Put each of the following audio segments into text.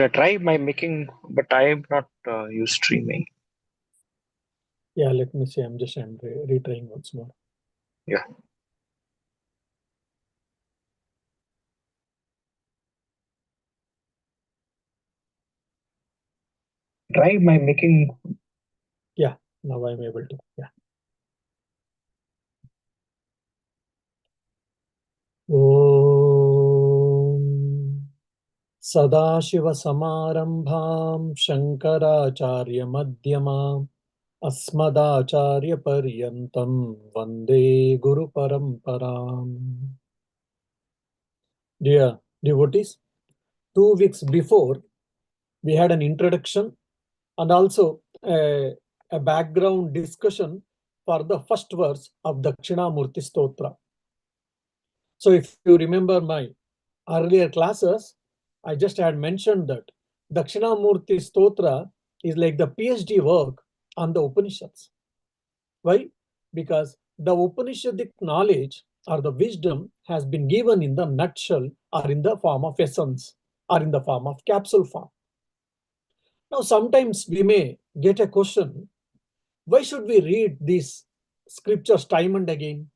I try by making, but I am not used streaming. Yeah, let me see. I'm retrying once more. Yeah. Try by making. Yeah, now I'm able to. Yeah. Om Sadashivasamarambham Shankaracharya Madhyamam Asmadacharya Paryantam Vande Guru Paramparam. Dear devotees, 2 weeks before we had an introduction and also a background discussion for the first verse of Dakshinamurti Stotram. So if you remember my earlier classes, I just had mentioned that Dakshinamurti Stotra is like the PhD work on the Upanishads. Why? Because the Upanishadic knowledge or the wisdom has been given in the nutshell or in the form of essence or in the form of capsule form. Now, sometimes we may get a question, why should we read these scriptures time and again?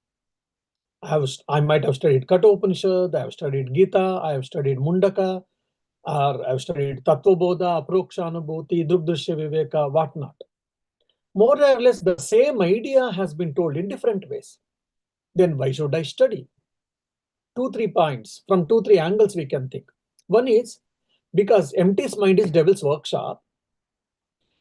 I might have studied Katha Upanishad, I have studied Gita, I have studied Mundaka, or I have studied Tattva Bodha, Aprokshanubhuti, Drugdrishya Viveka, whatnot. More or less the same idea has been told in different ways. Then why should I study? 2, 3 points. From 2, 3 angles we can think. One is because empty mind is devil's workshop.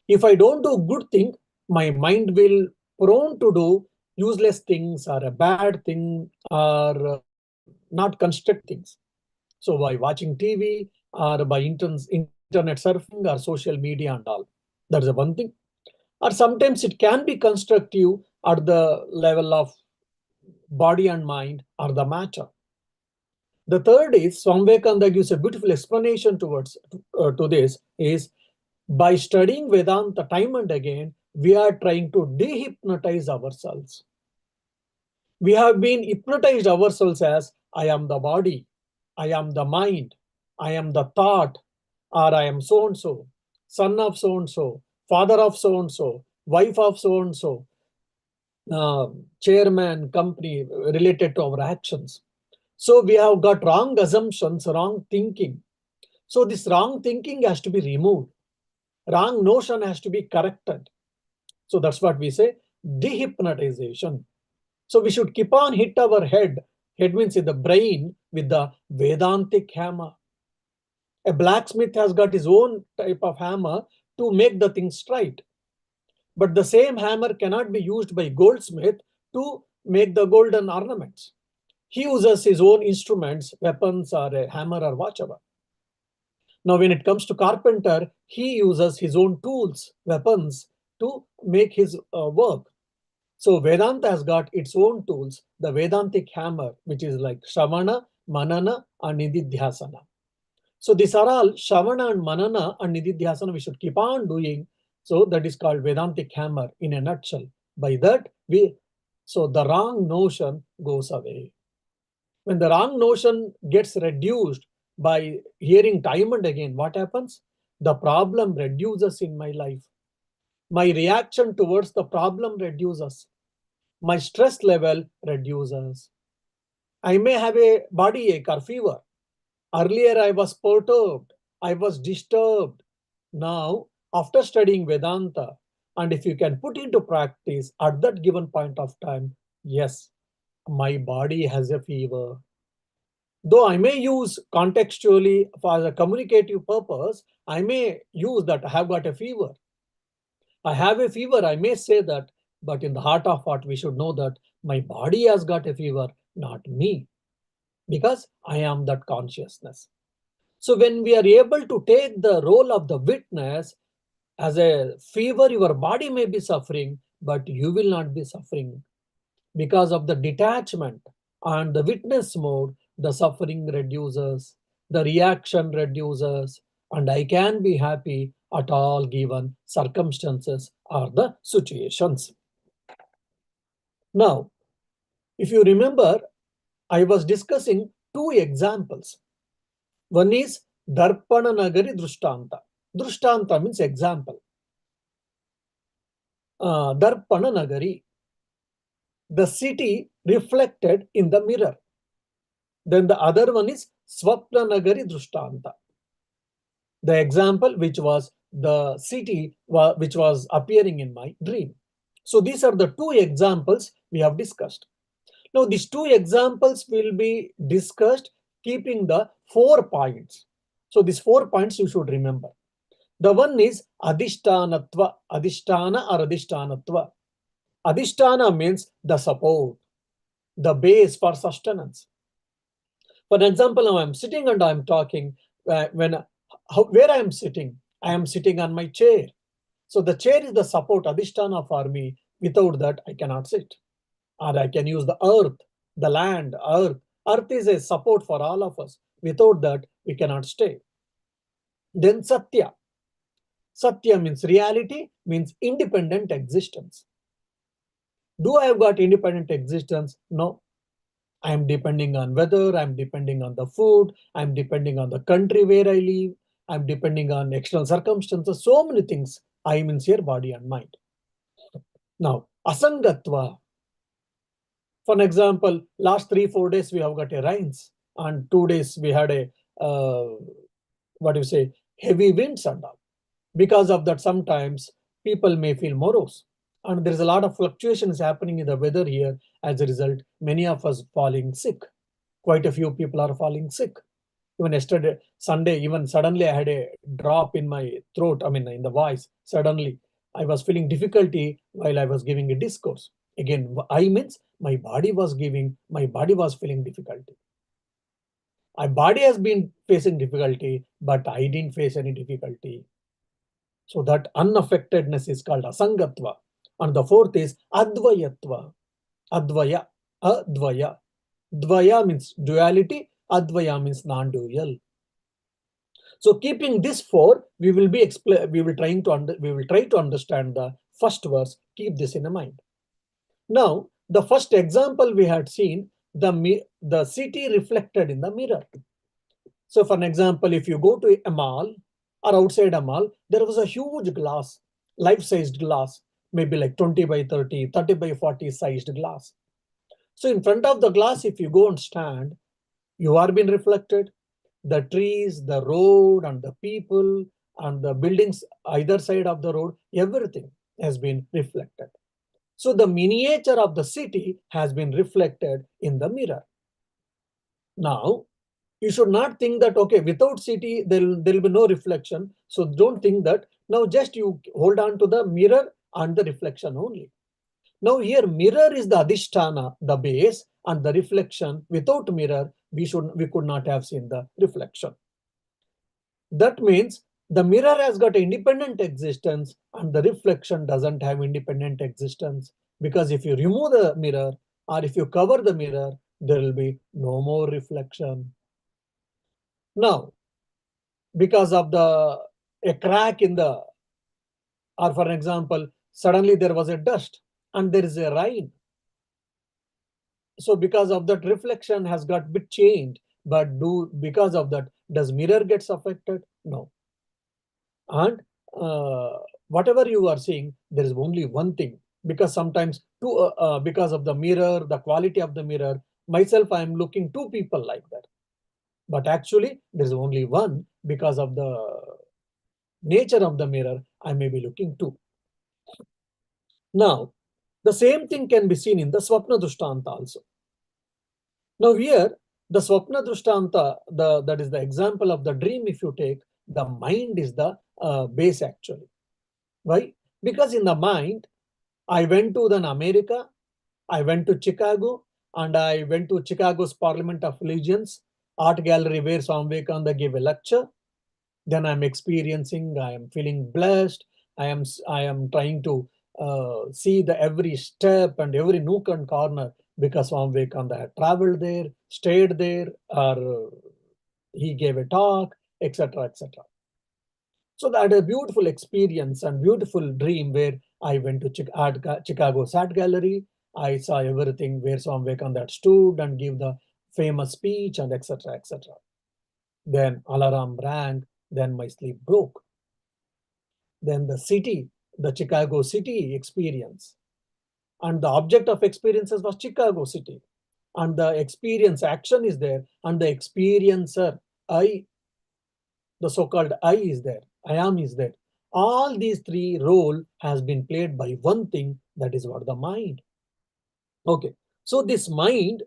If I don't do good thing, my mind will prone to do useless things or a bad thing or not construct things. So by watching TV or by internet surfing or social media and all, that's the one thing. Or sometimes it can be constructive at the level of body and mind or the matter. The third is, Swami Vivekananda gives a beautiful explanation to this, is by studying Vedanta time and again, we are trying to dehypnotize ourselves. We have been hypnotized ourselves as, I am the body, I am the mind, I am the thought, or I am so-and-so, son of so-and-so, father of so-and-so, wife of so-and-so, chairman, company related to our actions. So we have got wrong assumptions, wrong thinking. So this wrong thinking has to be removed. Wrong notion has to be corrected. So that's what we say, dehypnotization. So we should keep on hit our head. Head means in the brain with the Vedantic hammer. A blacksmith has got his own type of hammer to make the thing straight. But the same hammer cannot be used by goldsmith to make the golden ornaments. He uses his own instruments, weapons, or a hammer or whatever. Now, when it comes to carpenter, he uses his own tools, weapons to make his work. So Vedanta has got its own tools, the Vedantic hammer, which is like Shravana, Manana, and Nididhyasana. So these are all Shravana and Manana and Nididhyasana we should keep on doing. So that is called Vedantic hammer in a nutshell. By that, so the wrong notion goes away. When the wrong notion gets reduced by hearing time and again, what happens? The problem reduces in my life. My reaction towards the problem reduces. My stress level reduces. I may have a body ache or fever. Earlier, I was perturbed. I was disturbed. Now, after studying Vedanta, and if you can put into practice at that given point of time, yes, my body has a fever. Though I may use contextually for the communicative purpose, I may use that I have got a fever. I have a fever, I may say that, but in the heart of heart, we should know that my body has got a fever, not me, because I am that consciousness. So when we are able to take the role of the witness, as a fever, your body may be suffering, but you will not be suffering. Because of the detachment and the witness mode, the suffering reduces, the reaction reduces, and I can be happy at all given circumstances or the situations. Now, if you remember, I was discussing 2 examples. One is Darpana Nagari Drishtanta. Drishtanta means example. Darpana Nagari, the city reflected in the mirror. Then the other one is Swapna Nagari Drishtanta, the example which was the city which was appearing in my dream. So these are the two examples we have discussed. Now these two examples will be discussed keeping the 4 points. So these 4 points you should remember. The one is Adhishtanatva, Adhishtana or Adhishtanatva. Adhishtana means the support, the base for sustenance. For example, now I'm sitting and I'm talking. Where I am sitting on my chair. So the chair is the support, Adhishtana for me. Without that, I cannot sit. Or I can use the earth, the land, earth. Earth is a support for all of us. Without that, we cannot stay. Then Satya. Satya means reality, means independent existence. Do I have got independent existence? No. I am depending on weather, I'm depending on the food, I'm depending on the country where I live, I'm depending on external circumstances, so many things. I means here body and mind. Now, Asangatva. For example, last 3-4 days we have got a rains, and 2 days we had a heavy winds and all. Because of that, sometimes people may feel morose, and there is a lot of fluctuations happening in the weather here. As a result, many of us falling sick. Quite a few people are falling sick. Even yesterday, Sunday, even suddenly I had a drop in my throat, in the voice. Suddenly, I was feeling difficulty while I was giving a discourse. Again, I means my body was feeling difficulty. My body has been facing difficulty, but I didn't face any difficulty. So that unaffectedness is called asangatva. And the fourth is advayatva. Advaya, advaya. Dvaya means duality, advaya means non-dual. So keeping this 4, we will try to understand the first verse. Keep this in mind. Now, the first example we had seen, the city reflected in the mirror. So for an example, if you go to a mall or outside a mall, there was a huge glass, life-sized glass, maybe like 20 by 30, 30 by 40 sized glass. So in front of the glass, if you go and stand, you are being reflected. The trees, the road, and the people, and the buildings either side of the road, everything has been reflected. So the miniature of the city has been reflected in the mirror. Now, you should not think that, okay, without city, there will be no reflection. So don't think that. Now just you hold on to the mirror and the reflection only. Now here mirror is the adhisthana, the base, and the reflection. Without mirror, we could not have seen the reflection. That means the mirror has got independent existence and the reflection doesn't have independent existence, because if you remove the mirror or if you cover the mirror, there will be no more reflection. Now, because of a crack in the, or for example, suddenly there was a dust and there is a rain. So because of that, reflection has got bit changed. But because of that, does mirror gets affected? No. And whatever you are seeing, there is only one thing. Because sometimes because of the mirror, the quality of the mirror, myself, I am looking 2 people like that. But actually, there is only one. Because of the nature of the mirror, I may be looking 2. Now, the same thing can be seen in the Swapna Drishtanta also. Now here, the Swapna Drishtanta, that is the example of the dream. If you take, the mind is the base actually. Why? Because in the mind, I went to America, I went to Chicago, and I went to Chicago's Parliament of Legions, art gallery where Swami Vivekananda gave a lecture. Then I'm experiencing, I am feeling blessed. I am trying to see the every step and every nook and corner, because Swami Vivekananda had traveled there, stayed there, or he gave a talk, etc., etc. So that a beautiful experience and beautiful dream where I went to Chicago's art gallery. I saw everything where Swami Vivekananda stood and gave the famous speech and etc., etc. Then alarm rang, then my sleep broke. Then the city, the Chicago city experience. And the object of experiences was Chicago city. And the experience action is there, and the experiencer, I, the so-called I is there, I am is there. All these three role has been played by one thing, that is what the mind. Okay, so this mind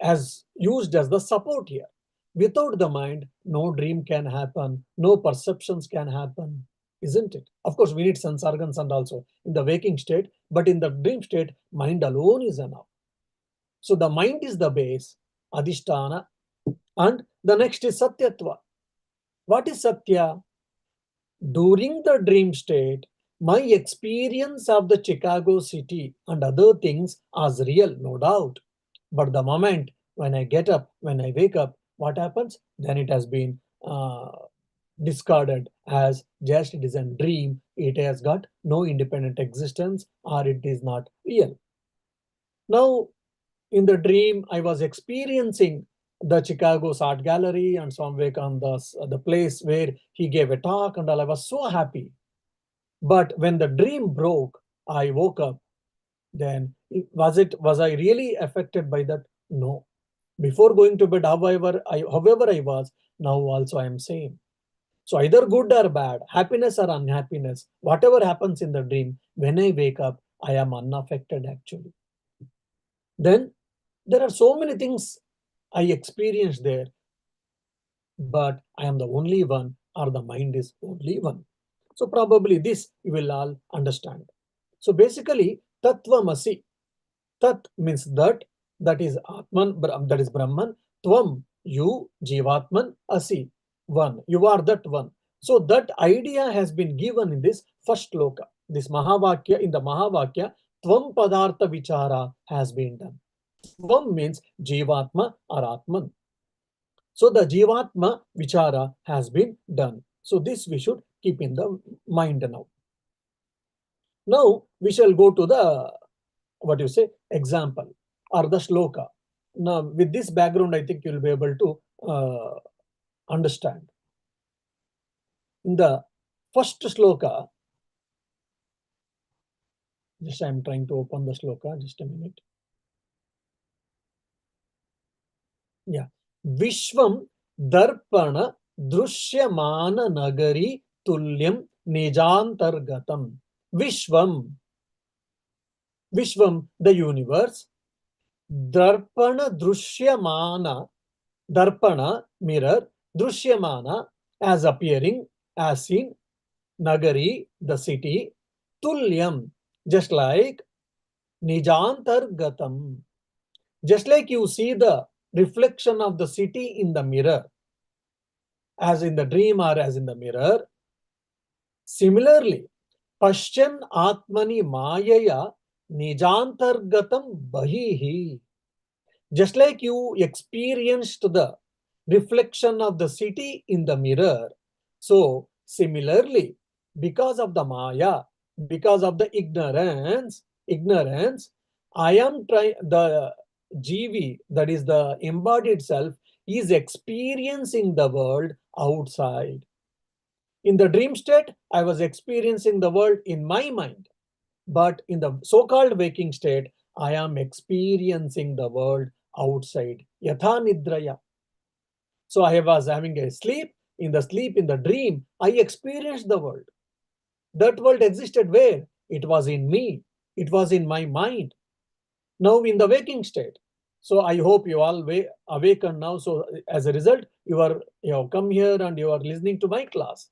has used as the support here. Without the mind, no dream can happen, no perceptions can happen, isn't it? Of course, we need sense organs and also in the waking state, but in the dream state, mind alone is enough. So the mind is the base, adhisthana, and the next is satyatva. What is satya? During the dream state, my experience of the Chicago city and other things is real, no doubt. But the moment when I get up, when I wake up, what happens? Then it has been discarded as just it is a dream. It has got no independent existence, or it is not real. Now, in the dream, I was experiencing the Chicago's art gallery and Swami Vivekananda's the place where he gave a talk, and all. I was so happy. But when the dream broke, I woke up. Then was I really affected by that? No. Before going to bed, however I was, now also I am same. So either good or bad, happiness or unhappiness, whatever happens in the dream, when I wake up, I am unaffected actually. Then there are so many things I experienced there, but I am the only one, or the mind is only one. So probably this you will all understand. So basically, Tattvamasi. Tat means that is Atman, that is Brahman. Tvam, you, Jivatman, Asi, one. You are that one. So that idea has been given in this first loka. This Mahavakya, in the Mahavakya, Tvam Padartha Vichara has been done. Tvam means Jivatma or Atman. So the Jivatma Vichara has been done. So this we should keep in the mind now. Now we shall go to the, what you say, example or the shloka. Now with this background, I think you'll be able to understand. In the first shloka, just I'm trying to open the shloka, just a minute. Yeah. Vishwam Darpana Drushyamana Nagari Tulyam Nijantargatam. Vishwam, Vishwam, the universe. Darpana Drushyamana, Darpana, mirror, Drushyamana, as appearing, as seen, Nagari, the city, Tulyam, just like Nijantargatam. Just like you see the reflection of the city in the mirror, as in the dream or as in the mirror. Similarly, Pashyan Atmani Mayaya Nijantargatam Bahihi. Just like you experienced the reflection of the city in the mirror, so similarly, because of the Maya, because of the ignorance, I am trying, the GV, that is the embodied self, is experiencing the world outside. In the dream state, I was experiencing the world in my mind. But in the so-called waking state, I am experiencing the world outside. Yatha nidraya. So I was having a sleep. In the sleep, in the dream, I experienced the world. That world existed where? It was in me. It was in my mind. Now in the waking state. So I hope you all awaken now. So as a result, you have come here and you are listening to my class.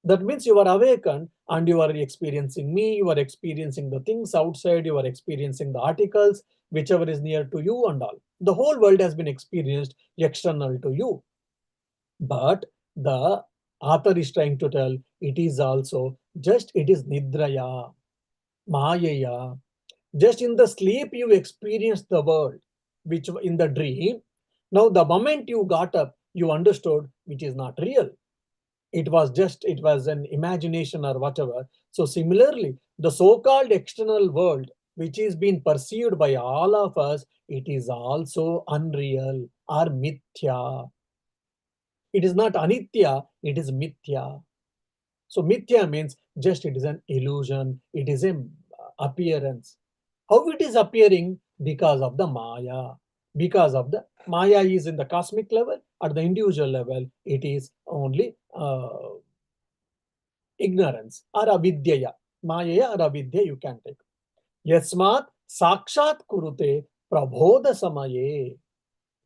That means you are awakened and you are experiencing me, you are experiencing the things outside, you are experiencing the articles, whichever is near to you and all. The whole world has been experienced external to you. But the author is trying to tell it is also just, it is nidraya, mayaya. Just in the sleep you experience the world, which in the dream. Now the moment you got up, you understood which is not real. It was an imagination or whatever. So similarly, the so-called external world which is being perceived by all of us, it is also unreal or mithya. It is not anitya, it is mithya. So mithya means just it is an illusion, it is an appearance. How it is appearing? Because of the maya. Because of the maya is in the cosmic level, at the individual level, it is only ignorance or avidyaya. Maya or avidya you can take. Yasmat sakshat kurute prabodha samaye.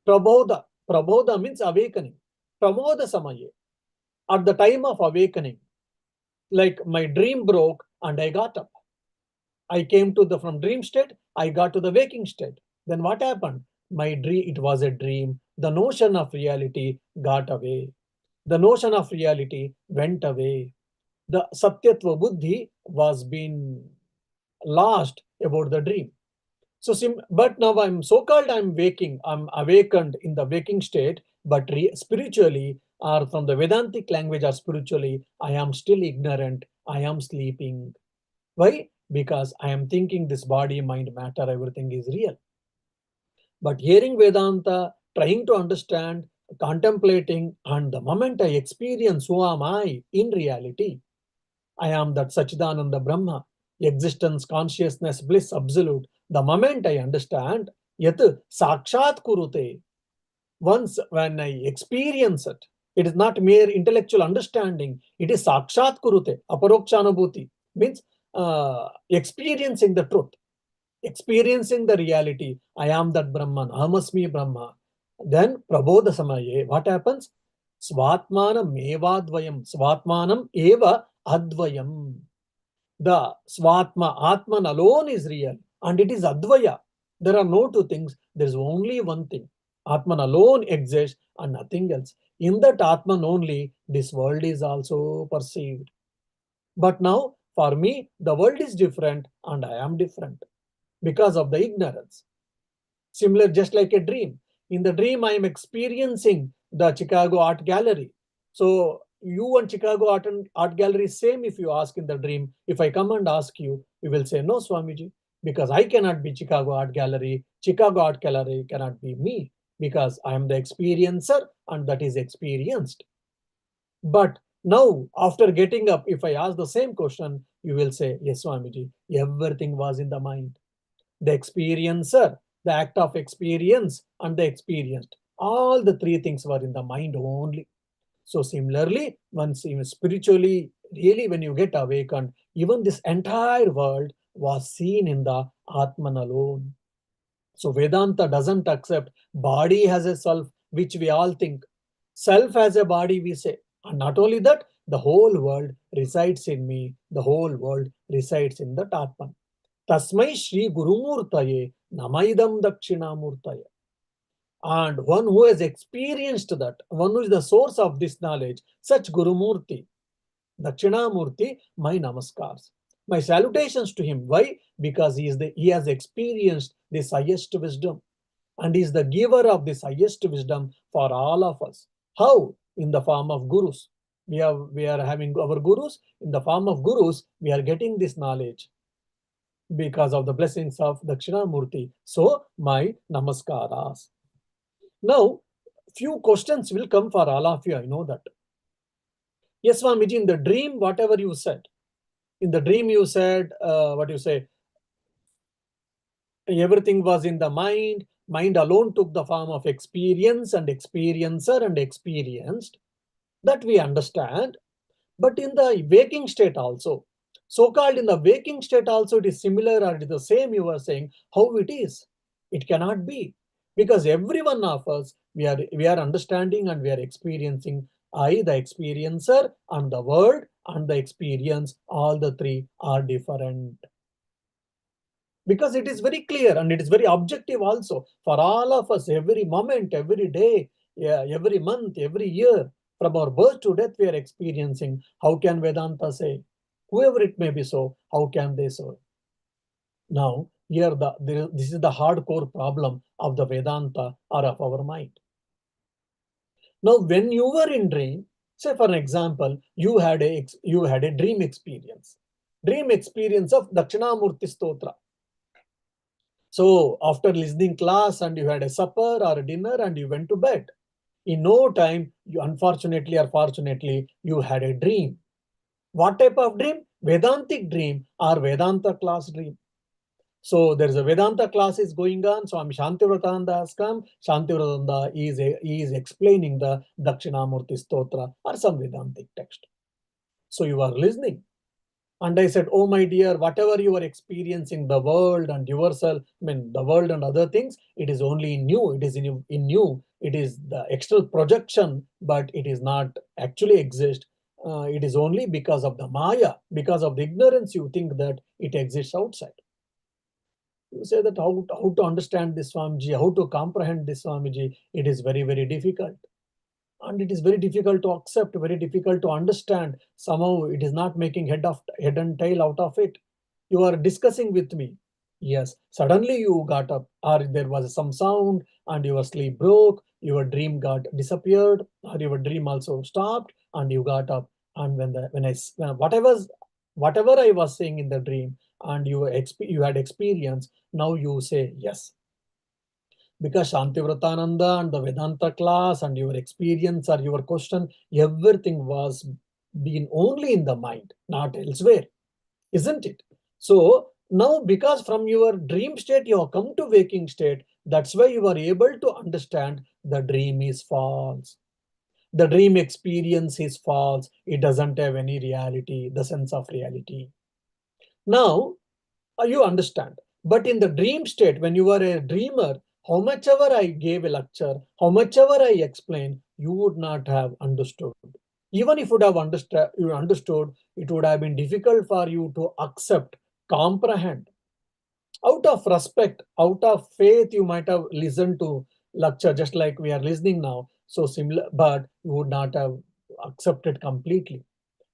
Prabodha. Prabodha means awakening. Prabodha samaye. At the time of awakening, like my dream broke and I got up. I came to the from dream state, I got to the waking state. Then what happened? My dream, it was a dream. The notion of reality got away. The notion of reality went away. The Satyatva Buddhi was being lost about the dream. So, but now I'm so-called I'm waking, I'm awakened in the waking state, but spiritually or from the Vedantic language or spiritually, I am still ignorant. I am sleeping. Why? Because I am thinking this body, mind, matter, everything is real. But hearing Vedanta, trying to understand, contemplating, and the moment I experience who am I in reality, I am that Sachidananda Brahma, existence, consciousness, bliss, absolute. The moment I understand, yat sakshat kurute, once when I experience it, it is not mere intellectual understanding, it is sakshat kurute, aparokshanubhuti, means experiencing the truth, experiencing the reality. I am that Brahman, Ahamasmi Brahma. Then Prabodha Samaye, what happens? Svatmanam evadvayam, Svatmanam eva advayam. The Svatma, Atman alone is real and it is Advaya. There are no two things, there is only one thing. Atman alone exists and nothing else. In that Atman only, this world is also perceived. But now, for me, the world is different and I am different because of the ignorance. Similar, just like a dream. In the dream, I am experiencing the Chicago Art Gallery. So you and Chicago Art Gallery same if you ask in the dream. If I come and ask you, you will say, no, Swamiji, because I cannot be Chicago Art Gallery. Chicago Art Gallery cannot be me because I am the experiencer and that is experienced. But now, after getting up, if I ask the same question, you will say, yes, Swamiji, everything was in the mind. The experiencer, the act of experience, and the experienced. All the three things were in the mind only. So similarly, once even spiritually, really when you get awakened, even this entire world was seen in the Atman alone. So Vedanta doesn't accept body has a self, which we all think. Self has a body, we say. And not only that, the whole world resides in me. The whole world resides in the Atman. Tasmai Shri Gurumurtaye Namaidam Dakshinamurtaye. And one who has experienced that, one who is the source of this knowledge, such Gurumurti, Dakshinamurti, my namaskars. My salutations to him. Why? Because he has experienced this highest wisdom and is the giver of this highest wisdom for all of us. How? In the form of gurus. We are having our gurus. In the form of gurus, we are getting this knowledge because of the blessings of Dakshinamurti. So, my namaskaras. Now, few questions will come for all of you. I know that. Yes, Swamiji, in the dream, whatever you said, in the dream you said, what you say, everything was in the mind. Mind alone took the form of experience and experiencer and experienced. That we understand. But in the waking state also, so-called in the waking state also, it is similar or it is the same you were saying, how it is. It cannot be. Because every one of us, we are understanding and we are experiencing. I, the experiencer, and the world and the experience, all the three are different. Because it is very clear and it is very objective also for all of us, every moment, every day, yeah, every month, every year, from our birth to death, we are experiencing. How can Vedanta say? Whoever it may be so, how can they say? Now, here this is the hardcore problem of the Vedanta or of our mind. Now, when you were in dream, say for an example, you had a dream experience of Dakshinamurti Stotram. So after listening class and you had a supper or a dinner and you went to bed, in no time, you unfortunately or fortunately, you had a dream. What type of dream? Vedantic dream or Vedanta class dream. So there is a Vedanta class is going on. So Shantivrathananda has come. Shantivrathananda is explaining the Dakshinamurti Stotra or some Vedantic text. So you are listening. And I said, oh my dear, whatever you are experiencing, the world and yourself, the world and other things, it is only in you. It is in you. It is the external projection, but it is not actually exist. It is only because of the Maya, because of the ignorance, you think that it exists outside. You say that how to understand this, Swamiji, how to comprehend this, Swamiji, it is very, very difficult. And it is very difficult to accept, very difficult to understand. Somehow it is not making head and tail out of it. You are discussing with me. Yes, suddenly you got up, or there was some sound, and your sleep broke, your dream got disappeared, or your dream also stopped, and you got up. And whatever I was saying in the dream, and you had experience, now you say yes, because Shantivrathananda and the Vedanta class and your experience or your question, everything was been only in the mind, not elsewhere, isn't it? So now, because from your dream state you have come to waking state, that's why you are able to understand the dream is false. The dream experience is false. It doesn't have any reality, the sense of reality. Now, you understand. But in the dream state, when you are a dreamer, how much ever I gave a lecture, how much ever I explained, you would not have understood. Even if you understood, it would have been difficult for you to accept, comprehend. Out of respect, out of faith, you might have listened to lecture just like we are listening now. So similar, but you would not have accepted completely.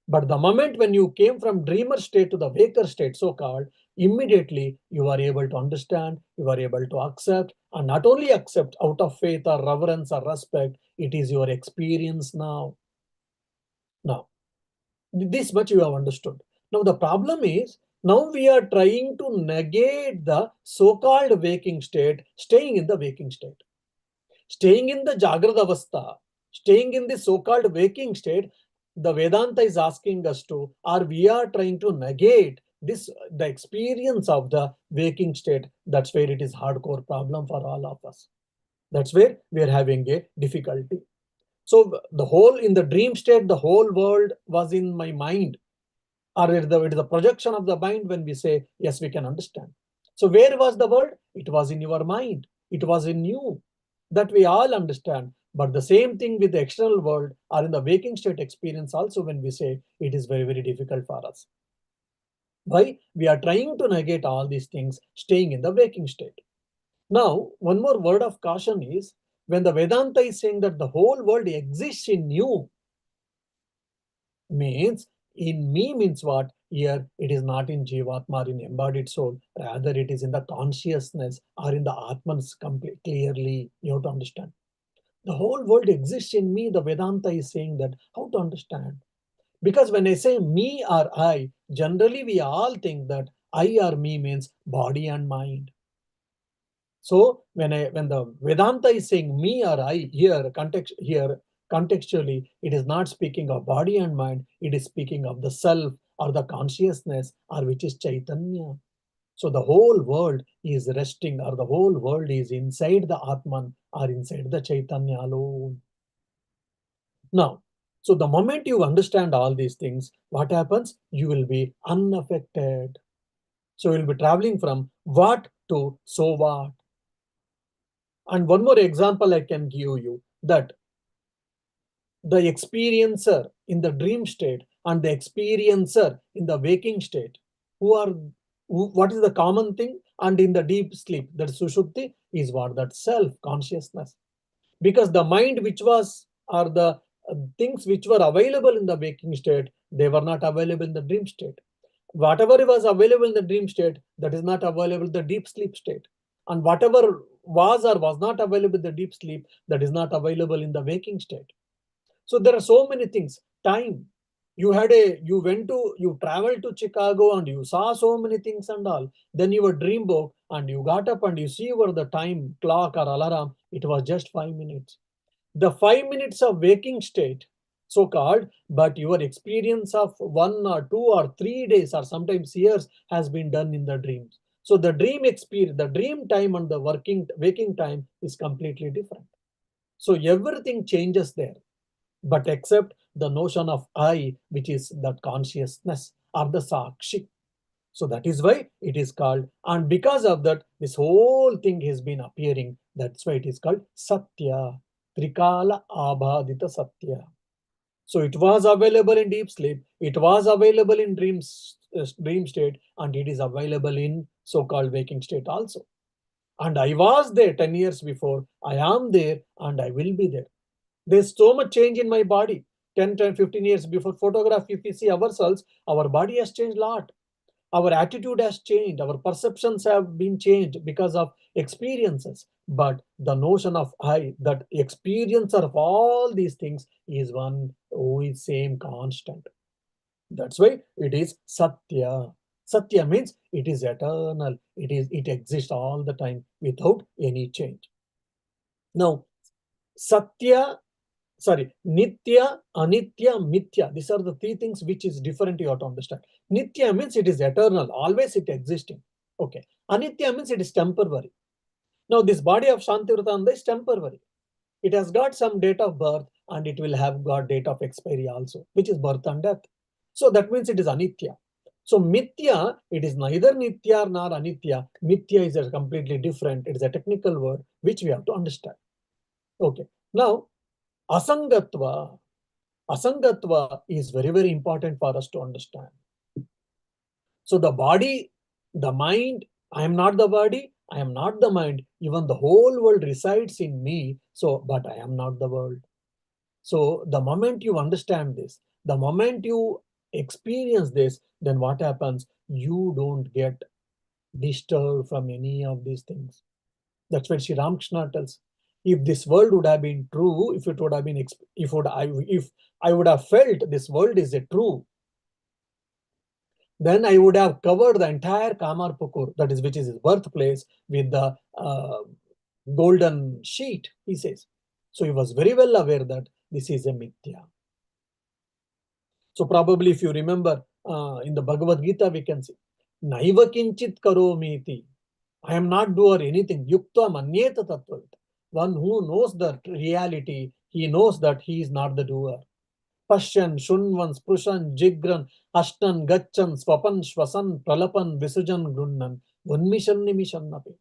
But the moment when you came from dreamer state to the waker state, so called, immediately you are able to understand, you are able to accept, and not only accept out of faith or reverence or respect, it is your experience now. Now, this much you have understood. Now, the problem is, now we are trying to negate the so called waking state, staying in the waking state. Staying in the Jagrada Avastha, staying in the so-called waking state, the Vedanta is asking us to, or we are trying to negate this, the experience of the waking state. That's where it is hardcore problem for all of us. That's where we are having a difficulty. So the whole, in the dream state, the whole world was in my mind, or it is the projection of the mind. When we say, yes, we can understand. So where was the world? It was in your mind. It was in you. That we all understand. But the same thing with the external world or in the waking state experience also, when we say, it is very, very difficult for us. Why? We are trying to negate all these things, staying in the waking state. Now, one more word of caution is, when the Vedanta is saying that the whole world exists in you, means in me means what? Here it is not in Jivatma or in embodied soul, rather it is in the consciousness or in the Atman's complete clearly. You have to understand. The whole world exists in me. The Vedanta is saying that. How to understand? Because when I say me or I, generally we all think that I or me means body and mind. So when the Vedanta is saying me or I, here contextually, it is not speaking of body and mind, it is speaking of the self or the consciousness, or which is Chaitanya. So the whole world is resting, or the whole world is inside the Atman or inside the Chaitanya alone. Now, so the moment you understand all these things, what happens? You will be unaffected. So you'll be traveling from what to so what. And one more example I can give you, that the experiencer in the dream state and the experiencer in the waking state, what is the common thing? And in the deep sleep, that Sushupti is what? That self consciousness. Because the mind which was, or the things which were available in the waking state, they were not available in the dream state. Whatever was available in the dream state, that is not available in the deep sleep state. And whatever was or was not available in the deep sleep, that is not available in the waking state. So there are so many things. Time. You traveled to Chicago and you saw so many things and all. Then you were dreamboat and you got up and you see over the time clock or alarm. It was just 5 minutes. The 5 minutes of waking state, so called, but your experience of 1 or 2 or 3 days or sometimes years has been done in the dreams. So the dream experience, the dream time and the waking time is completely different. So everything changes there, but except the notion of I, which is that consciousness or the Sakshi. So that is why it is called, and because of that, this whole thing has been appearing. That's why it is called Satya, Trikala Abhadita Satya. So it was available in deep sleep, it was available in dream state, and it is available in so-called waking state also. And I was there 10 years before, I am there, and I will be there. There's so much change in my body. 10, 10, 15 years before photograph, if we see ourselves, our body has changed a lot. Our attitude has changed. Our perceptions have been changed because of experiences. But the notion of I, that experience of all these things, is one who is same constant. That's why it is Satya. Satya means it is eternal. It exists all the time without any change. Now, Satya, sorry, Nitya, Anitya, Mithya. These are the three things which is different you have to understand. Nitya means it is eternal, always it existing. Okay. Anitya means it is temporary. Now, this body of Shantivrathananda is temporary. It has got some date of birth and it will have got date of expiry also, which is birth and death. So that means it is Anitya. So Mithya, it is neither Nitya nor Anitya. Mithya is a completely different. It is a technical word which we have to understand. Okay. Now, Asangatva. Asangatva is very, very important for us to understand. So the body, the mind, I am not the body, I am not the mind. Even the whole world resides in me. So, but I am not the world. So the moment you understand this, the moment you experience this, then what happens? You don't get disturbed from any of these things. That's what Sri Ramakrishna tells. If this world would have been true, if it would have been, if I would have felt this world is a true, then I would have covered the entire Kamarpukur, that is, which is his birthplace, with the golden sheet, he says. So he was very well aware that this is a mithya. So probably if you remember in the Bhagavad Gita, we can see, Naiva kinchit karomiti. I am not doer anything. Yukta manyeta tattvat. One who knows the reality, he knows that he is not the doer. Pashyan, Shunvan, Sprushan, Jigran, Ashtan, Gachan, Swapan, Shwasan, Pralapan, Visujan, Grunnan, Unmishan, Nimishan, Napi.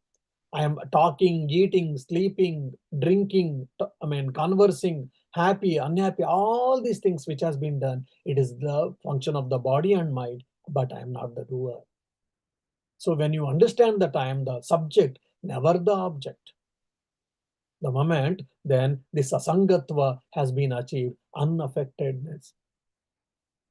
I am talking, eating, sleeping, drinking, conversing, happy, unhappy, all these things which has been done. It is the function of the body and mind, but I am not the doer. So when you understand that I am the subject, never the object, the moment, then this asangatva has been achieved, unaffectedness.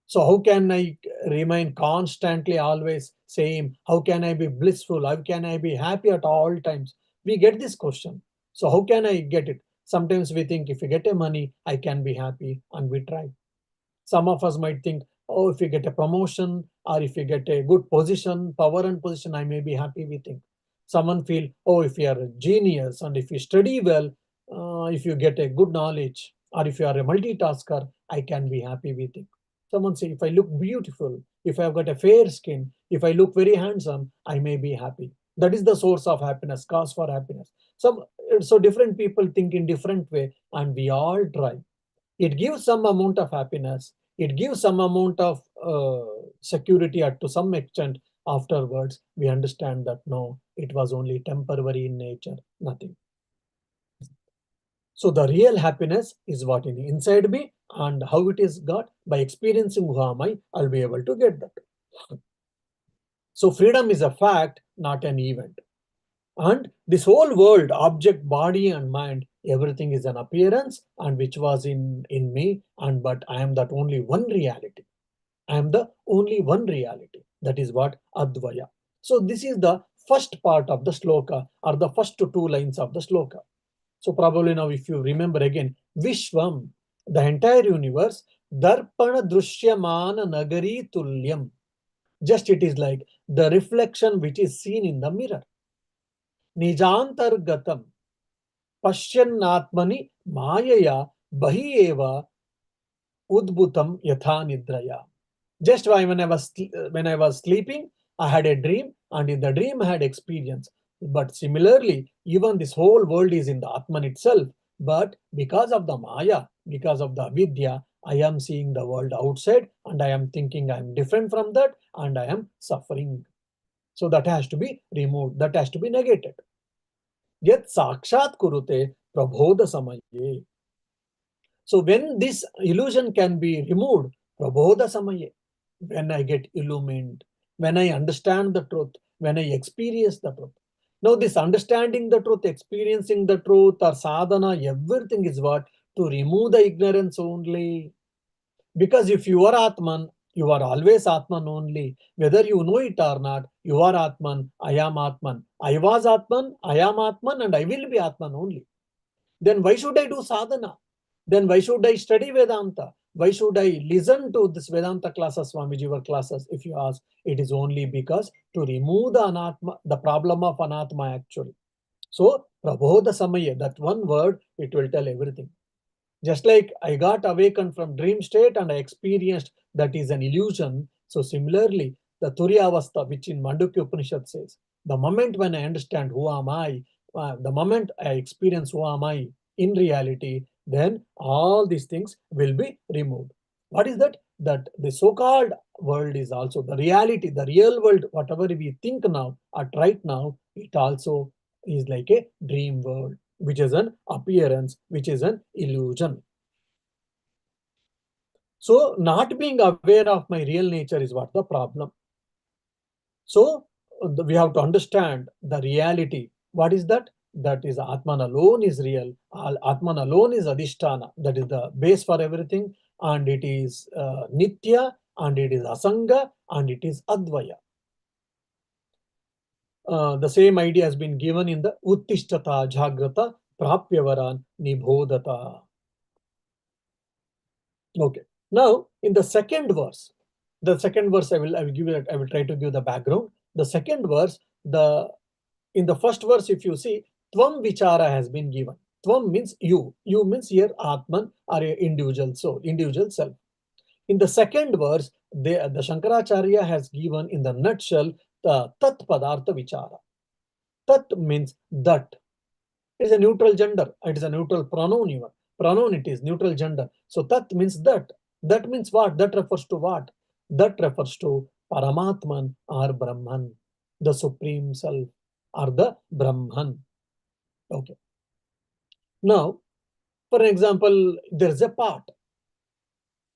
So how can I remain constantly always same? How can I be blissful? How can I be happy at all times? We get this question. So how can I get it? Sometimes we think if we get a money, I can be happy, and we try. Some of us might think, oh, if we get a promotion or if we get a good position, power and position, I may be happy, we think. Someone feel, oh, if you are a genius and if you study well, if you get a good knowledge, or if you are a multitasker, I can be happy, we think. Someone say, if I look beautiful, if I have got a fair skin, if I look very handsome, I may be happy. That is the source of happiness, cause for happiness. So different people think in different way, and we all try. It gives some amount of happiness, it gives some amount of security to some extent. Afterwards we understand that no, it was only temporary in nature, nothing. So the real happiness is what is inside me, and how it is got by experiencing who am I, I'll be able to get that. So freedom is a fact, not an event. And this whole world, object, body, and mind, everything is an appearance, and which was in me, and but I am that only one reality. I am the only one reality. That is what Advaya. So this is the first part of the sloka, or the first two lines of the sloka. So probably now, if you remember again, Vishwam, the entire universe, Darpana Drushyamana Nagari Tulyam. Just it is like the reflection which is seen in the mirror. Nijantargatam Pashyannatmani Mayaya Bahi Eva Udbhutam Yatha Nidraya. Just when I was sleeping, I had a dream, and in the dream I had experience. But similarly, even this whole world is in the Atman itself. But because of the Maya, because of the Vidya, I am seeing the world outside, and I am thinking I am different from that, and I am suffering. So that has to be removed. That has to be negated. Yet sakshat kurute prabodha samaye. So when this illusion can be removed, prabodha samaye, when I get illumined, when I understand the truth, when I experience the truth. Now this understanding the truth, experiencing the truth or sadhana, everything is what? To remove the ignorance only. Because if you are Atman, you are always Atman only. Whether you know it or not, you are Atman, I am Atman. I was Atman, I am Atman, and I will be Atman only. Then why should I do sadhana? Then why should I study Vedanta? Why should I listen to this Vedanta classes, Swamiji classes? If you ask, it is only because to remove the anatma, the problem of anatma actually. So, Prabodha Samaya, that one word, it will tell everything. Just like I got awakened from dream state and I experienced that is an illusion. So similarly, the Turiya Avastha, which in Mandukya Upanishad says, the moment when I understand who am I, the moment I experience who am I in reality, then all these things will be removed. What is that? That the so-called world is also the reality, the real world, whatever we think now, at right now, it also is like a dream world, which is an appearance, which is an illusion. So not being aware of my real nature is what the problem. So we have to understand the reality. What is that? That is Atman alone is real. Atman alone is Adhisthana. That is the base for everything. And it is Nitya, and it is Asanga, and it is Advaya. The same idea has been given in the Uttishtata Jagrata Prapyavaran Nibodhata. Okay. Now, in the second verse, I will try to give the background. The second verse, in the first verse, if you see, Tvam Vichara has been given. Tvam means you. You means here Atman or a individual soul, individual self. In the second verse, the Shankaracharya has given in the nutshell the Tat Padartha Vichara. Tat means that. It is a neutral gender. It is a neutral pronoun even. Pronoun it is, neutral gender. So tat means that. That means what? That refers to what? That refers to Paramatman or Brahman, the Supreme Self or the Brahman. Okay. Now, for example, there's a pot.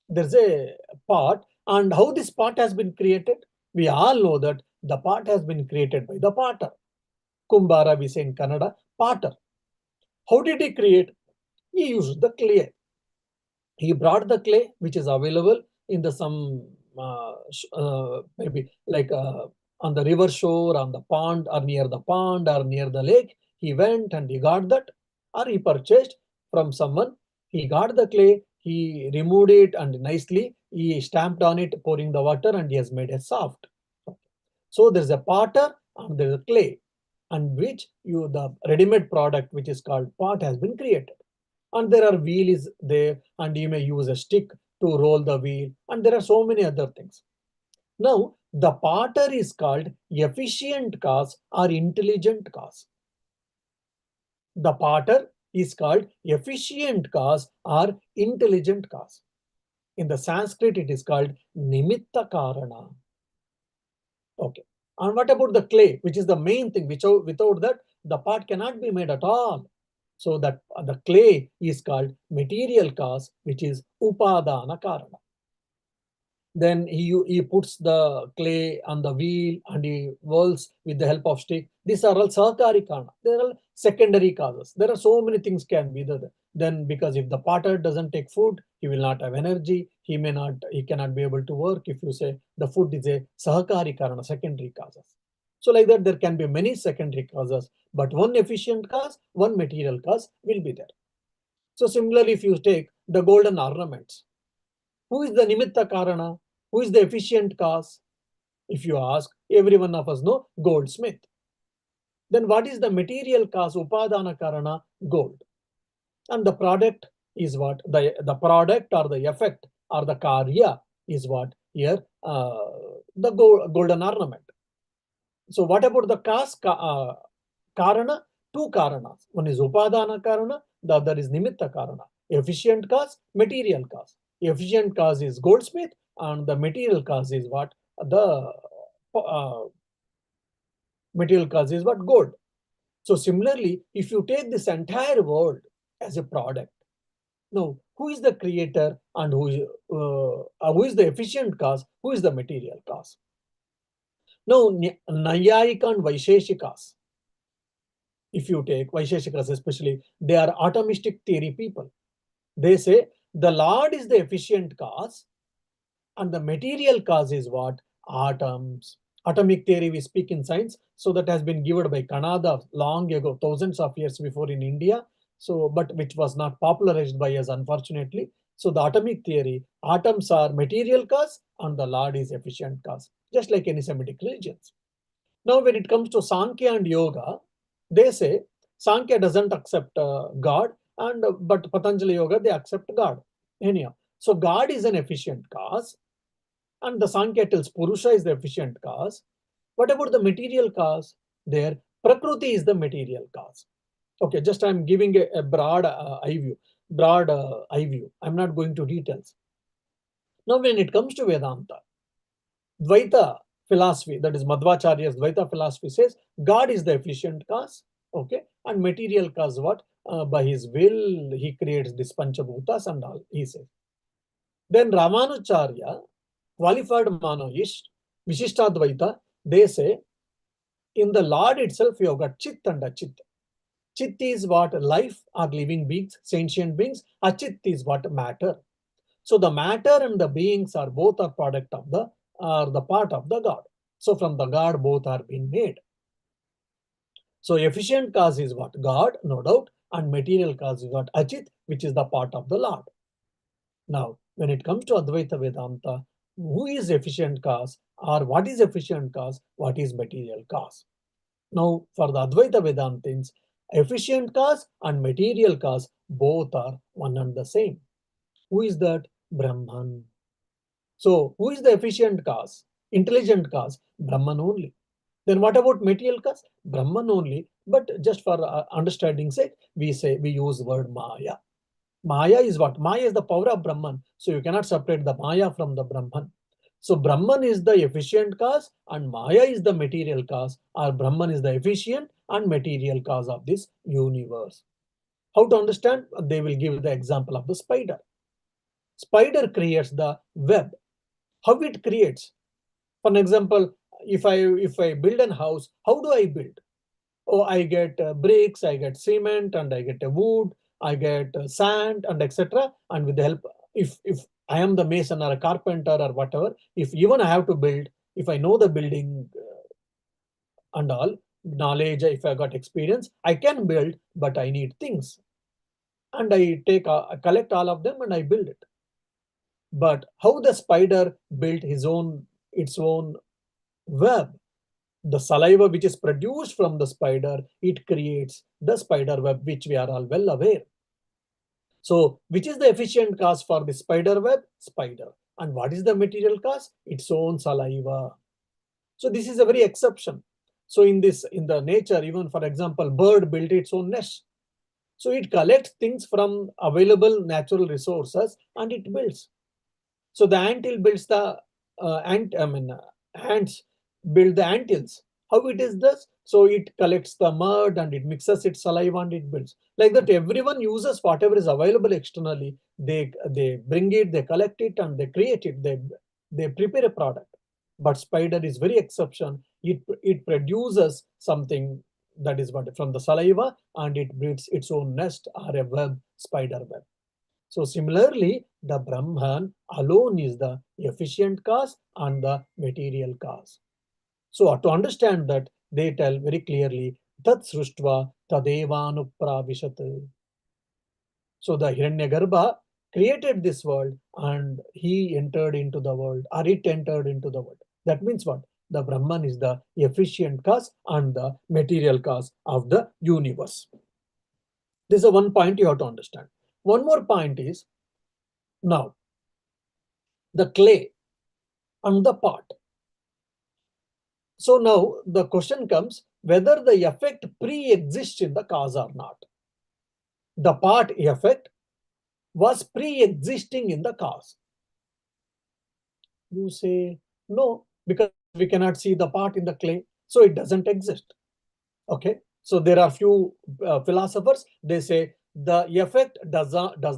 There's a pot, and how this pot has been created? We all know that the pot has been created by the potter. Kumbara, we say in Kannada, potter. How did he create? He used the clay. He brought the clay which is available in the some maybe like on the river shore, on the pond, or near the pond, or near the lake. He went and he got that, or he purchased from someone. He got the clay, he removed it, and nicely he stamped on it, pouring the water, and he has made it soft. So there's a potter and there's a clay, and which you the ready-made product which is called pot has been created. And there are wheels there, and you may use a stick to roll the wheel, and there are so many other things. Now the potter is called efficient cause or intelligent cause. The potter is called efficient cause or intelligent cause. In the Sanskrit it is called nimitta karana. Okay. And what about the clay, which is the main thing? Without that, the pot cannot be made at all. So that the clay is called material cause, which is upadana karana. Then he puts the clay on the wheel and he whirls with the help of stick. These are all sahakari karana. They are all secondary causes. There are so many things can be there. Then because if the potter doesn't take food, he will not have energy. He cannot be able to work. If you say the food is a sahakari karana, secondary causes. So like that, there can be many secondary causes, but one efficient cause, one material cause will be there. So similarly, if you take the golden ornaments, Who is the nimitta karana? Who is the efficient cause? If you ask, every one of us know goldsmith. Then what is the material cause? Upadana karana, gold. And the product is what? The product or the effect or the karya is what? Here, the golden ornament. So what about the cause? Karana? Two karanas. One is upadana karana, the other is nimitta karana. Efficient cause, material cause. Efficient cause is goldsmith, and the material cause is what? The material cause is what? Gold. So similarly, if you take this entire world as a product, now who is the creator and who is the efficient cause? Who is the material cause? Now, Nayayika and Vaisheshikas, if you take Vaisheshikas especially, they are atomistic theory people. They say the Lord is the efficient cause and the material cause is what? Atoms. Atomic theory we speak in science, so that has been given by Kanada long ago, thousands of years before in India, so but which was not popularized by us, unfortunately. So the atomic theory, atoms are material cause and the Lord is efficient cause, just like any Semitic religions. Now, when it comes to Sankhya and Yoga, they say Sankhya doesn't accept God, and but Patanjali Yoga they accept God. Anyhow, so God is an efficient cause, and the Sankhya tells Purusha is the efficient cause. What about the material cause? There, Prakriti is the material cause. Okay, just I'm giving a broad eye view. I'm not going to details. Now, when it comes to Vedanta, Dvaita philosophy, that is Madhvacharya's Dvaita philosophy says God is the efficient cause, okay, and material cause what? By his will, he creates this Panchabhutas and all, he says. Then Ramanujarya, qualified monoist, Vishishtadvaita, they say in the Lord itself you have got Chit and Achit. Chit is what? Life or living beings, sentient beings. Achit is what? Matter. So the matter and the beings are both a product of the part of the God. So from the God both are being made. So efficient cause is what? God, no doubt, and material cause is what? Achit, which is the part of the Lord. Now, when it comes to Advaita Vedanta, who is efficient cause or what is efficient cause? What is material cause? Now, for the Advaita Vedantins, efficient cause and material cause both are one and the same. Who is that? Brahman. So, who is the efficient cause? Intelligent cause? Brahman only. Then what about material cause? Brahman only. But just for understanding sake, we use the word Maya. Maya is what? Maya is the power of Brahman. So you cannot separate the Maya from the Brahman. So Brahman is the efficient cause and Maya is the material cause, or Brahman is the efficient and material cause of this universe. How to understand? They will give the example of the spider. Spider creates the web. How it creates? For example, if I build a house, how do I build? Oh, I get bricks, I get cement, and I get wood, I get sand, and etc. And with the help, if I am the mason or a carpenter or whatever, if even I have to build, if I know the building and all knowledge, if I got experience, I can build, but I need things, and I collect all of them and I build it. But how the spider built its own web? The saliva which is produced from the spider, it creates the spider web, which we are all well aware. So, which is the efficient cause for the spider web? Spider. And what is the material cause? Its own saliva. So, this is a very exception. So, in the nature, even for example, bird built its own nest. So, it collects things from available natural resources and it builds. So, the anthill builds the ants build the anthills. How it is this? So it collects the mud and it mixes its saliva and it builds. Like that, everyone uses whatever is available externally. They bring it, they collect it, and they create it. They prepare a product. But spider is very exception. It produces something that is what from the saliva and it builds its own nest or a web, spider web. So similarly, the Brahman alone is the efficient cause and the material cause. So to understand that, they tell very clearly, Tat Sruštva Tadevanupravishat. So the Hiranyagarbha, created this world and he entered into the world, or it entered into the world. That means what? The Brahman is the efficient cause and the material cause of the universe. This is one point you have to understand. One more point is, now, the clay and the pot. So now the question comes whether the effect pre-exists in the cause or not. The pot effect was pre-existing in the cause. You say no, because we cannot see the pot in the clay, so it doesn't exist. Okay, so there are few philosophers, they say the effect does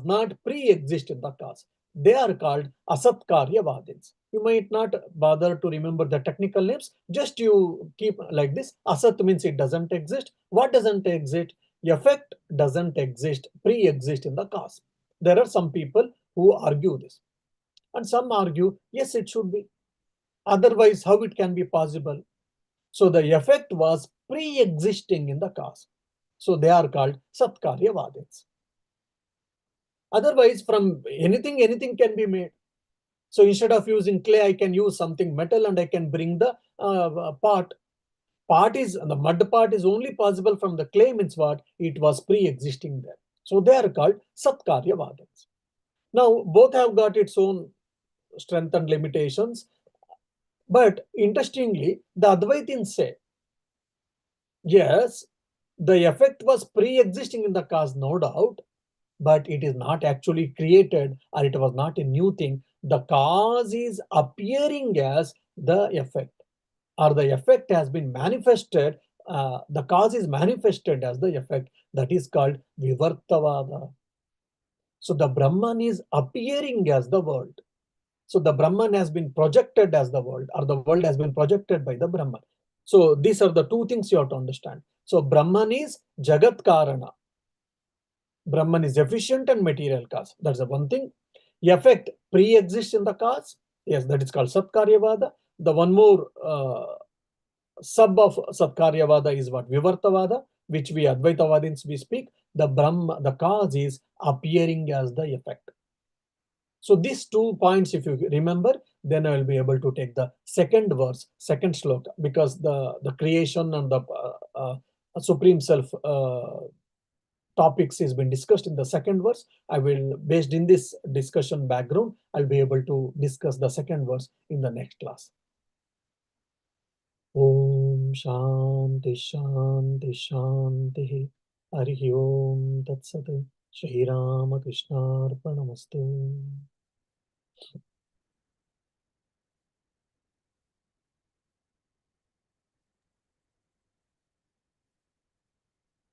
not pre-exist in the cause. They are called asatkaryavadins. You might not bother to remember the technical names, just you keep like this. Asat means it doesn't exist. What doesn't exist? Effect doesn't exist, pre-exist in the cause. There are some people who argue this, and some argue yes, it should be, otherwise how it can be possible. So the effect was pre-existing in the cause. So they are called Satkaryavadins. Otherwise, from anything can be made. So instead of using clay, I can use something metal and I can bring the pot. The mud part is only possible from the clay, means what? It was pre-existing there. So they are called Satkaryavadins. Now, both have got its own strength and limitations. But interestingly, the Advaitins say, yes, the effect was pre-existing in the cause, no doubt, but it is not actually created, or it was not a new thing. The cause is appearing as the effect, or the effect has been manifested. The cause is manifested as the effect. That is called Vivartavada. So the Brahman is appearing as the world. So the Brahman has been projected as the world, or the world has been projected by the Brahman. So these are the two things you have to understand. So Brahman is Jagat Karana. Brahman is efficient and material cause. That's the one thing. Effect pre-exists in the cause. Yes, that is called Satkaryavada. The one more sub of Satkaryavada is what? Vivartavada, which we Advaitavadins we speak. The cause is appearing as the effect. So these 2 points, if you remember, then I will be able to take the second verse, second sloka, because the creation and the supreme self topics has been discussed in the second verse. I will, based in this discussion background, I'll be able to discuss the second verse in the next class. Om Shanti Shanti Shanti Harihi Om Tat Sat Shri Ramakrishna Arpanamastu.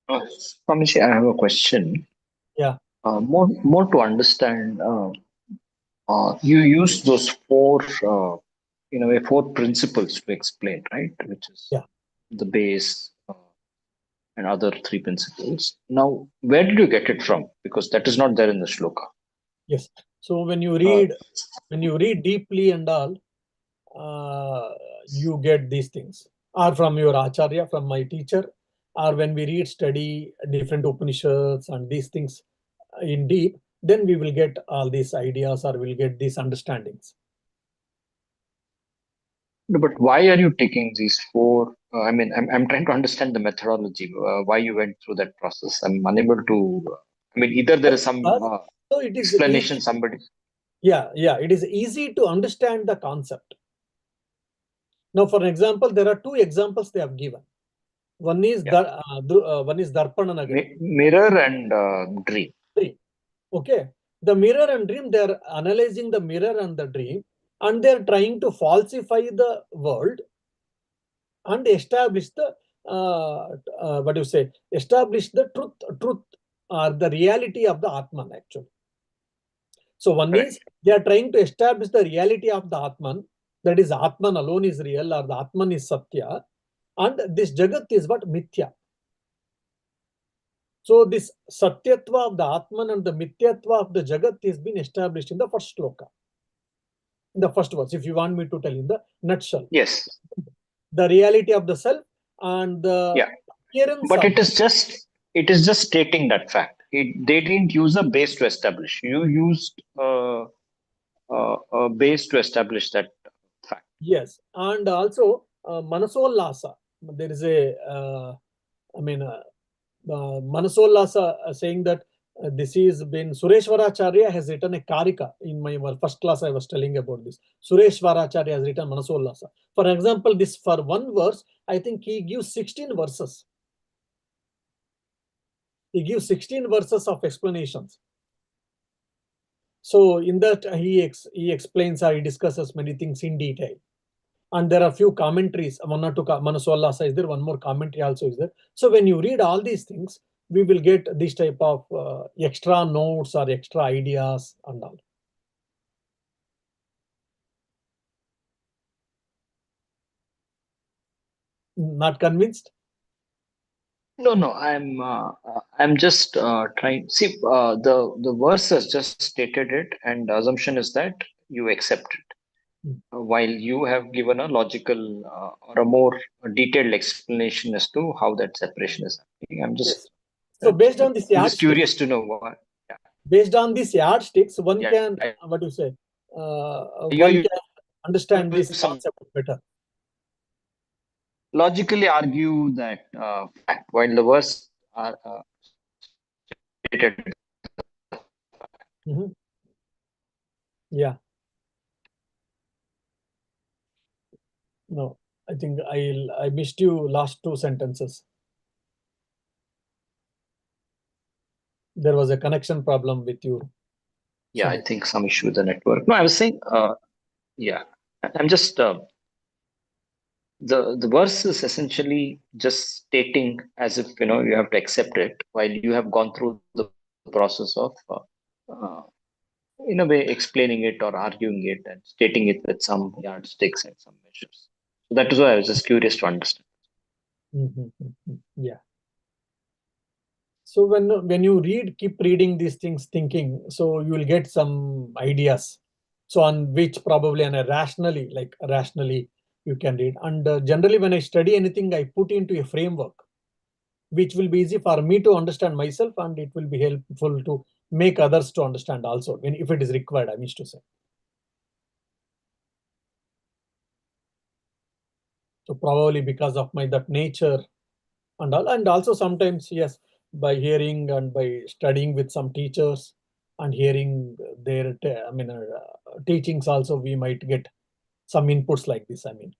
Swamiji, I have a question. Yeah. More to understand. You use those four, in a way, four principles to explain, right? Which is Yeah. the base and other three principles. Now, where did you get it from? Because that is not there in the shloka. Yes. So when you Uh, read deeply and all, you get these things, or from your acharya, from my teacher, or when we study different Upanishads and these things in deep, then we will get all these ideas, or we'll get these understandings. No, but why are you taking these four? I mean, I'm trying to understand the methodology, why you went through that process. I'm unable to. I mean, either there is some So it is explanation, easy. somebody. Yeah, it is easy to understand the concept. Now, for example, there are 2 examples they have given. One is Darpana Nagari. Mirror and dream. Okay. The mirror and dream, they are analyzing the mirror and the dream, and they are trying to falsify the world and establish the establish the truth or the reality of the Atman actually. So one Correct. is they are trying to establish the reality of the Atman, that is Atman alone is real, or the Atman is Satya, and this Jagat is what? Mithya. So this Satyatva of the Atman and the Mithyatva of the Jagat has been established in the first sloka, in the first verse, if you want me to tell in the nutshell. Yes. The reality of the self and the appearance But of it is just stating that fact. they didn't use a base to establish. You used a base to establish that fact. Yes, and also Manasollasa. There is a, I mean, Manasollasa saying that this is been Sureshwaracharya has written a Karika. In my first class, I was telling about this. Sureshwaracharya has written Manasollasa. For example, this for one verse, I think he gives 16 verses. He gives 16 verses of explanations. So in that he explains or he discusses many things in detail. And there are few commentaries, one or two Manasollasa is there, one more commentary also is there. So when you read all these things, we will get this type of extra notes or extra ideas and all. Not convinced? No. I'm just trying. See, the verse has just stated it, and the assumption is that you accept it. Mm. While you have given a logical or a more detailed explanation as to how that separation is happening. Yes. So based on these I'm just curious yardsticks, to know why. Yeah, one yeah. can, what do you say, one You can understand give this some concept better. logically argue that fact, while the verse are stated. Mhm. Yeah. No, I think I missed you last two sentences. There was a connection problem with you, Yeah, I Sumit. think some issue with the network. No, I was saying, yeah, I'm just the verse is essentially just stating as if you have to accept it, while you have gone through the process of uh, in a way explaining it or arguing it and stating it with some yardsticks and some measures. So that is why I was just curious to understand. Mhm, mhm. Yeah. So when you read, keep reading these things, thinking, so you will get some ideas. So on which probably and rationally you can read. And generally, when I study anything, I put into a framework, which will be easy for me to understand myself, and it will be helpful to make others to understand also, when if it is required. I wish to say. So probably because of my that nature and all, and also sometimes yes, by hearing and by studying with some teachers and hearing their teachings also, we might get some inputs like this. I mean,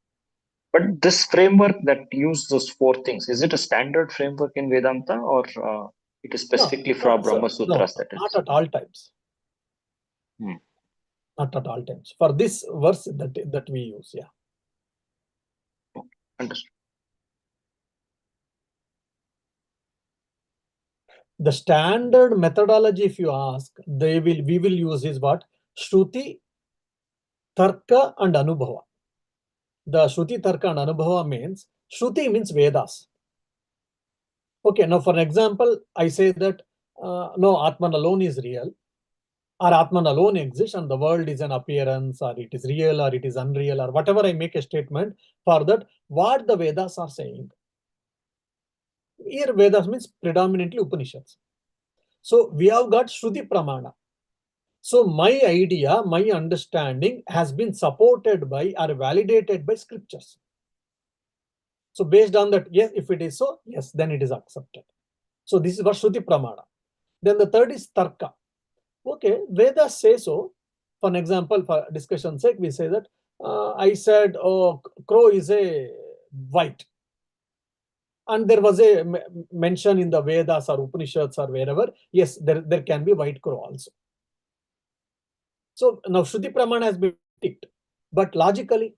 But this framework that use those four things, is it a standard framework in Vedanta, or it is no, specifically no, for so Brahma no, Sutras that not is? at all times. Hmm. Not at all times. For this verse that we use, yeah. Understood. The standard methodology, if you ask, we will use is what? Shruti, Tarka, and Anubhava. The Shruti, Tarka, and Anubhava means Shruti means Vedas. Okay, now for example, I say that no, Atman alone is real, or Atman alone exists, and the world is an appearance, or it is real, or it is unreal, or whatever I make a statement for that, what the Vedas are saying. Here, Vedas means predominantly Upanishads. So we have got Shruti Pramana. So my idea, my understanding has been supported by or validated by scriptures. So based on that, yes, if it is so, yes, then it is accepted. So this is what Shruti Pramana. Then the third is Tarka. Okay, Vedas say so. For an example, for discussion's sake, we say that I said, oh, crow is a white. And there was a mention in the Vedas or Upanishads or wherever, yes, there can be white crow also. So now Shruti Pramana has been ticked. But logically,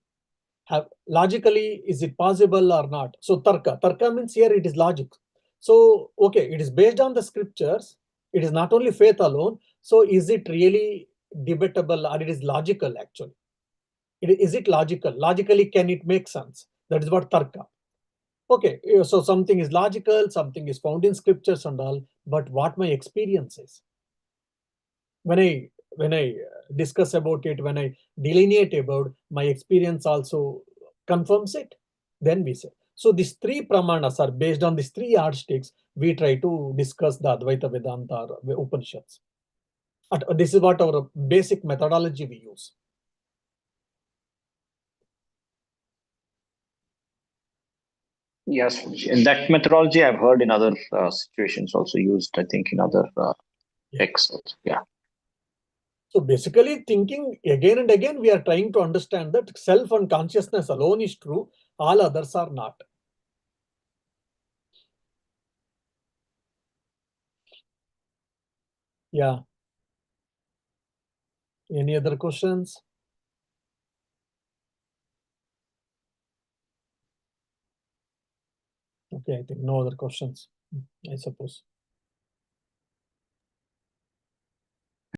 is it possible or not? So Tarka means here it is logic. So, okay, it is based on the scriptures. It is not only faith alone. So is it really debatable or it is logical actually? Is it logical? Logically, can it make sense? That is what Tarka. Okay, so something is logical, something is found in scriptures and all, but what my experience is. When I discuss about it, when I delineate about my experience also confirms it, then we say. So these three pramanas are based on these three yardsticks. We try to discuss the Advaita Vedanta or Upanishads. This is what our basic methodology we use. Yes, in that methodology I've heard in other situations also used, I think, in other Yeah. texts also. Yeah. So basically, thinking again and again, we are trying to understand that self and consciousness alone is true, all others are not. Yeah. Any other questions? Okay, I think no other questions, I suppose.